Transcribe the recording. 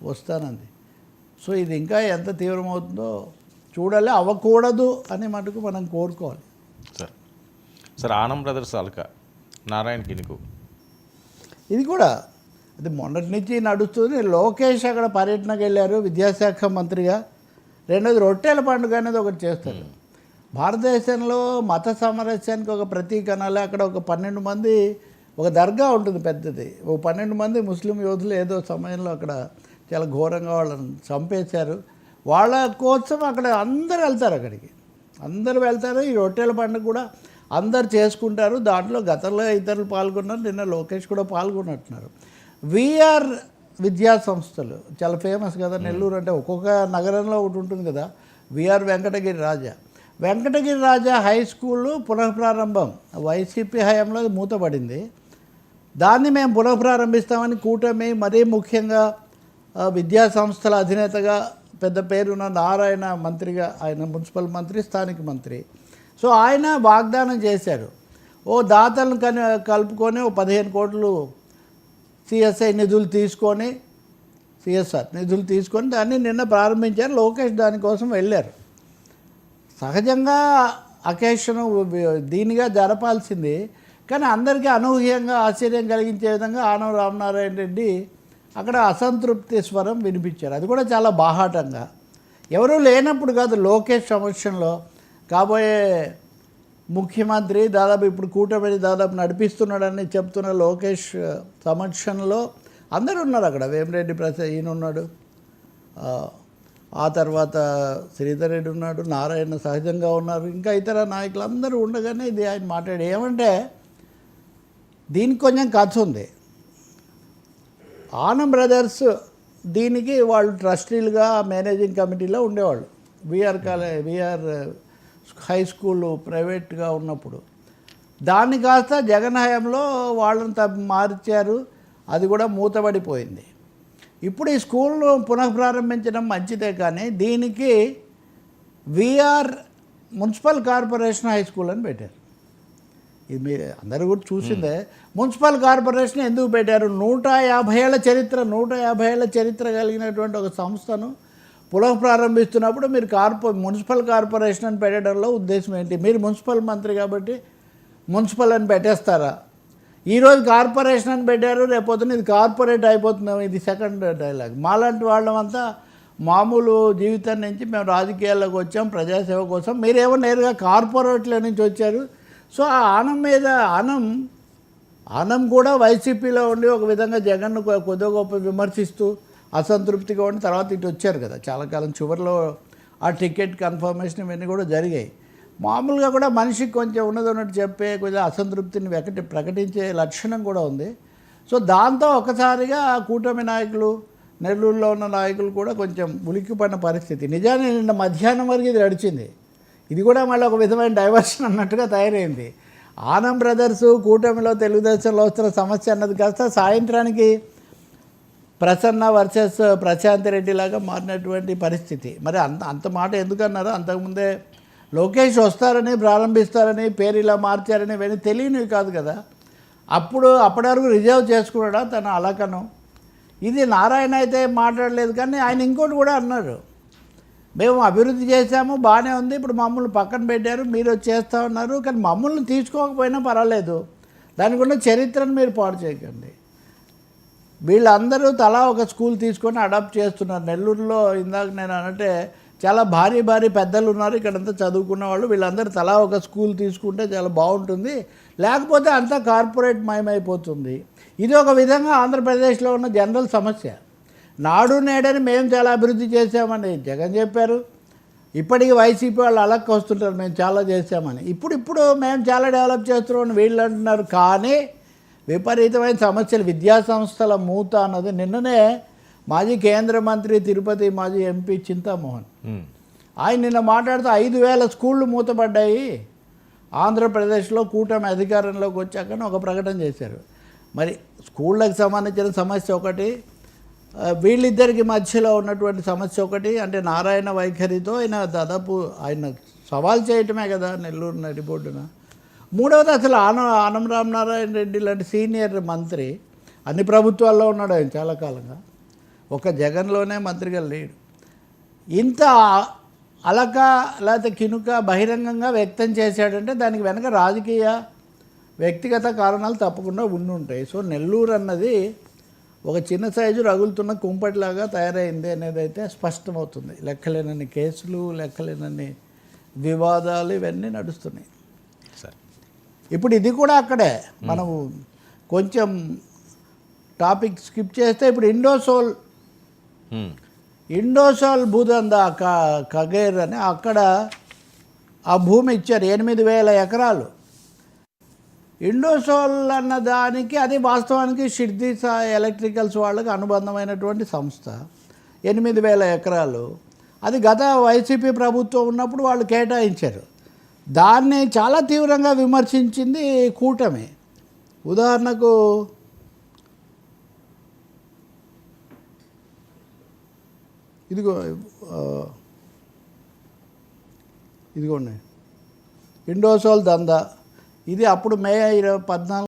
వస్తానంది. So ఇది ఇంకా ఎంత తీవ్రమవుతుందో చూడాలి. అవ్వకూడదు అని మటుకు మనం కోరుకోవాలి. సార్ ఆనం బ్రదర్స్ అల్క నారాయణకి నీకు ఇది కూడా అది మొన్నటి నుంచి నడుస్తుంది. లోకేష్ అక్కడ పర్యటనకు వెళ్ళారు విద్యాశాఖ మంత్రిగా. రెండోది రొట్టెల పండుగ అనేది ఒకటి చేస్తారు. భారతదేశంలో మత సామరస్యానికి ఒక ప్రతీక అనాలి. అక్కడ ఒక 12 మంది ఒక దర్గా ఉంటుంది పెద్దది. ఒక 12 మంది ముస్లిం యోధులు ఏదో సమయంలో అక్కడ చాలా ఘోరంగా వాళ్ళని చంపేశారు. వాళ్ళ కోసం అక్కడ అందరు వెళ్తారు. అక్కడికి అందరూ వెళ్తారు. ఈ రొట్టెల పండుగ కూడా అందరు చేసుకుంటారు. దాంట్లో గతంలో ఇతరులు పాల్గొన్నారు. నిన్న లోకేష్ కూడా పాల్గొన్నట్టున్నారు. విఆర్ విద్యా సంస్థలు చాలా ఫేమస్ కదా నెల్లూరు అంటే. ఒక్కొక్క నగరంలో ఒకటి ఉంటుంది కదా. విఆర్ వెంకటగిరి రాజా హై స్కూలు పునఃప్రారంభం వైసీపీ హయాంలో మూతపడింది. దాన్ని మేము పునఃప్రారంభిస్తామని కూటమి, మరీ ముఖ్యంగా విద్యా సంస్థల అధినేతగా పెద్ద పేరున్న నారాయణ మంత్రిగా, ఆయన మున్సిపల్ మంత్రి, స్థానిక మంత్రి. సో ఆయన వాగ్దానం చేశారు. దాతలను కలుపుకొని 15 కోట్లు సిఎస్ఆర్ నిధులు తీసుకొని దాన్ని నిన్న ప్రారంభించారు. లోకేష్ దానికోసం వెళ్ళారు. సహజంగా అకేషన్ దీనిగా జరపాల్సింది. కానీ అందరికీ అనూహ్యంగా ఆశ్చర్యం కలిగించే విధంగా ఆనం రామనారాయణ రెడ్డి అక్కడ అసంతృప్తి స్వరం వినిపించారు. అది కూడా చాలా బాహాటంగా. ఎవరూ లేనప్పుడు కాదు, లోకేష్ సమక్షంలో కాబోయే ముఖ్యమంత్రి దాదాపు ఇప్పుడు కూటమిని దాదాపు నడిపిస్తున్నాడని చెప్తున్న లోకేష్ సమక్షంలో అందరూ ఉన్నారు అక్కడ. వేమిరెడ్డి ప్రసాద్ ఈయన ఉన్నాడు, ఆ తర్వాత శ్రీధర్ రెడ్డి ఉన్నాడు, నారాయణ సహజంగా ఉన్నారు, ఇంకా ఇతర నాయకులు అందరూ ఉండగానే ఇది ఆయన మాట్లాడి ఏమంటే దీనికి కొంచెం కథ ఉంది. ఆనం బ్రదర్స్ దీనికి వాళ్ళు ట్రస్టీలుగా మేనేజింగ్ కమిటీలో ఉండేవాళ్ళు. విఆర్ హై స్కూల్ ప్రైవేట్గా ఉన్నప్పుడు దాన్ని కాస్త జగన్ హయాంలో వాళ్ళని మార్చారు. అది కూడా మూతబడిపోయింది. ఇప్పుడు ఈ స్కూల్ను పునఃప్రారంభించడం మంచిదే. కానీ దీనికి VR municipal corporation high school అని పెట్టారు. ఇది మీరు అందరూ కూడా చూసిందే. మున్సిపల్ కార్పొరేషన్ ఎందుకు పెట్టారు? 150 ఏళ్ల చరిత్ర కలిగినటువంటి ఒక సంస్థను పునఃప్రారంభిస్తున్నప్పుడు మీరు మున్సిపల్ కార్పొరేషన్ అని పెట్టడంలో ఉద్దేశం ఏంటి? మీరు మున్సిపల్ మంత్రి కాబట్టి మున్సిపల్ అని పెట్టేస్తారా? ఈరోజు కార్పొరేషన్ అని పెట్టారు, రేపొద్దున ఇది కార్పొరేట్ అయిపోతున్నాం. ఇది సెకండ్ డైలాగ్. మాలాంటి వాళ్ళమంతా మామూలు జీవితం నుంచి మేము రాజకీయాల్లోకి వచ్చాం ప్రజాసేవ కోసం. మీరేమో నేరుగా కార్పొరేట్ల నుంచి వచ్చారు. సో ఆ ఆనం కూడా వైసీపీలో ఉండి ఒక విధంగా జగన్ను కొద్దిగా గొప్ప విమర్శిస్తూ అసంతృప్తిగా ఉండి తర్వాత ఇటు వచ్చారు కదా. చాలా కాలం చివరిలో ఆ టికెట్ కన్ఫర్మేషన్ ఇవన్నీ కూడా జరిగాయి. మామూలుగా కూడా మనిషికి కొంచెం ఉన్నట్టు చెప్పే కొద్దిగా అసంతృప్తిని ప్రకటించే లక్షణం కూడా ఉంది. సో దాంతో ఒకసారిగా కూటమి నాయకులు, నెల్లూరులో ఉన్న నాయకులు కూడా కొంచెం ఉలిక్కిపడిన పరిస్థితి. నిజానికి నిన్న మధ్యాహ్నం వరకు ఇది నడిచింది. ఇది కూడా మళ్ళీ ఒక విధమైన డైవర్షన్ అన్నట్టుగా తయారైంది. ఆనం బ్రదర్స్ కూటమిలో తెలుగుదేశంలో వస్తున్న సమస్య అన్నది కాస్త సాయంత్రానికి ప్రసన్న వర్సెస్ ప్రశాంత్ రెడ్డి లాగా మారినటువంటి పరిస్థితి. మరి అంత మాట ఎందుకన్నారు? అంతకుముందే లోకేష్ వస్తారని, ప్రారంభిస్తారని, పేరు ఇలా మార్చారని ఇవన్నీ తెలియనివి కాదు కదా. అప్పటి వరకు రిజర్వ్ చేసుకున్నాడా తన అలకను? ఇది నారాయణ అయితే మాట్లాడలేదు. కానీ ఆయన ఇంకోటి కూడా అన్నారు, మేము అభివృద్ధి చేశాము, బాగానే ఉంది, ఇప్పుడు మమ్మల్ని పక్కన పెట్టారు, మీరు చేస్తూ ఉన్నారు, కానీ మమ్మల్ని తీసుకోకపోయినా పర్వాలేదు, దానికి ఉన్న చరిత్రను మీరు పాడు చేయకండి. వీళ్ళందరూ తలా ఒక స్కూల్ తీసుకొని అడాప్ట్ చేస్తున్నారు. నెల్లూరులో ఇందాక నేను అన్నట్టే చాలా భారీ పెద్దలు ఉన్నారు ఇక్కడంతా చదువుకున్న వాళ్ళు. వీళ్ళందరూ తలా ఒక స్కూల్ తీసుకుంటే చాలా బాగుంటుంది, లేకపోతే అంతా కార్పొరేట్ మయమైపోతుంది. ఇది ఒక విధంగా ఆంధ్రప్రదేశ్లో ఉన్న జనరల్ సమస్య. నాడు నేడని మేము చాలా అభివృద్ధి చేశామని జగన్ చెప్పారు. ఇప్పటికీ వైసీపీ వాళ్ళు అలక్క వస్తుంటారు మేము చాలా చేశామని. ఇప్పుడు మేము చాలా డెవలప్ చేస్తున్నామని వీళ్ళు అంటున్నారు. కానీ విపరీతమైన సమస్యలు, విద్యా సంస్థల మూత అన్నది నిన్ననే మాజీ కేంద్ర మంత్రి, తిరుపతి మాజీ ఎంపీ చింతామోహన్ ఆయన నిన్న మాట్లాడుతూ 5,000 స్కూళ్ళు మూతపడ్డాయి ఆంధ్రప్రదేశ్లో కూటమి అధికారంలోకి వచ్చాకని ఒక ప్రకటన చేశారు. మరి స్కూళ్ళకి సంబంధించిన సమస్య ఒకటి, వీళ్ళిద్దరికి మధ్యలో ఉన్నటువంటి సమస్య ఒకటి. అంటే నారాయణ వైఖరితో ఆయన దాదాపు ఆయన సవాల్ చేయటమే కదా నెల్లూరు నడిబొడ్డున. మూడవది అసలు ఆనం రామనారాయణ రెడ్డి లాంటి సీనియర్ మంత్రి అన్ని ప్రభుత్వాల్లో ఉన్నాడు ఆయన చాలా కాలంగా. ఒక జగన్లోనే మంత్రిగా లేడు. ఇంత అలక లేకపోతే కినుక బహిరంగంగా వ్యక్తం చేశాడంటే దానికి వెనక రాజకీయ వ్యక్తిగత కారణాలు తప్పకుండా ఉండి ఉంటాయి. సో నెల్లూరు అన్నది ఒక చిన్న సైజు రగులుతున్న కుంపటిలాగా తయారైంది అనేది అయితే స్పష్టమవుతుంది. లెక్కలేనన్ని కేసులు, లెక్కలేనన్ని వివాదాలు ఇవన్నీ నడుస్తున్నాయి. సరే, ఇప్పుడు ఇది కూడా అక్కడే మనం కొంచెం టాపిక్ స్కిప్ చేస్తే ఇప్పుడు ఇండోసోల్ భూదందా కగేర్ అని అక్కడ ఆ భూమి ఇచ్చారు 8,000 ఎకరాలు. ఇండోసోల్ అన్న దానికి అది వాస్తవానికి షిర్దీ ఎలక్ట్రికల్స్ వాళ్ళకి అనుబంధమైనటువంటి సంస్థ. 8,000 ఎకరాలు అది గత వైసీపీ ప్రభుత్వం ఉన్నప్పుడు వాళ్ళు కేటాయించారు. దాన్ని చాలా తీవ్రంగా విమర్శించింది కూటమి. ఉదాహరణకు ఇదిగోండి ఇండోసోల్ దందా. ఇది అప్పుడు మే 14